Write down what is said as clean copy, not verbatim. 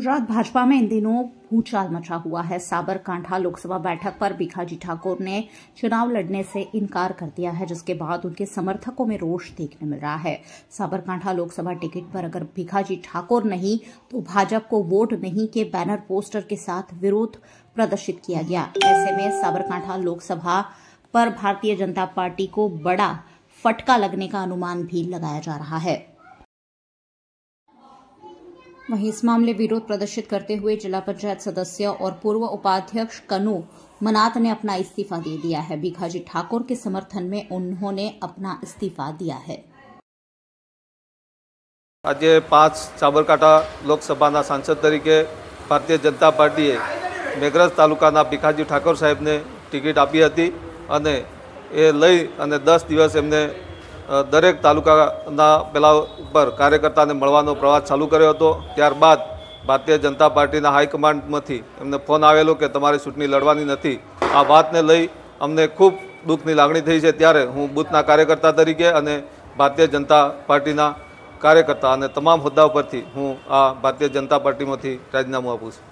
गुजरात भाजपा में इन दिनों भूचाल मचा हुआ है। साबरकांठा लोकसभा बैठक पर भिखाजी ठाकुर ने चुनाव लड़ने से इनकार कर दिया है, जिसके बाद उनके समर्थकों में रोष देखने मिल रहा है। साबरकांठा लोकसभा टिकट पर अगर भिखाजी ठाकुर नहीं तो भाजपा को वोट नहीं के बैनर पोस्टर के साथ विरोध प्रदर्शित किया गया। ऐसे में साबरकांठा लोकसभा पर भारतीय जनता पार्टी को बड़ा फटका लगने का अनुमान भी लगाया जा रहा है। वहीं इस मामले विरोध प्रदर्शित करते हुए जिला पंचायत सदस्य और पूर्व उपाध्यक्ष कनु मनात ने अपना इस्तीफा दे दिया है। भिखाजी ठाकुर के समर्थन में उन्होंने अपना इस्तीफा दिया है। आज 5 साबरकांठा लोकसभा सांसद तरीके भारतीय जनता पार्टीए मेघरज तालुकाना भिखाजी ठाकुर साहेब ने टिकट आपी हती अने ए लई अने 10 दिवस एमने दरेक तालुकाना पेला पर कार्यकर्ता ने मळवानो प्रवास चालू कर्यो हतो। त्यारबाद भारतीय जनता पार्टीना हाईकमांडमांथी एमने फोन आवेलो के तमारे चूंटणी लड़वानी नथी। आ वातने लई अमने खूब दुखनी लागणी थई छे। त्यारे हूँ बूथना कार्यकर्ता तरीके अने भारतीय जनता पार्टीना कार्यकर्ता अने तमाम होद्दाओ परथी हूँ आ भारतीय जनता पार्टीमांथी राजीनामું આપું છું।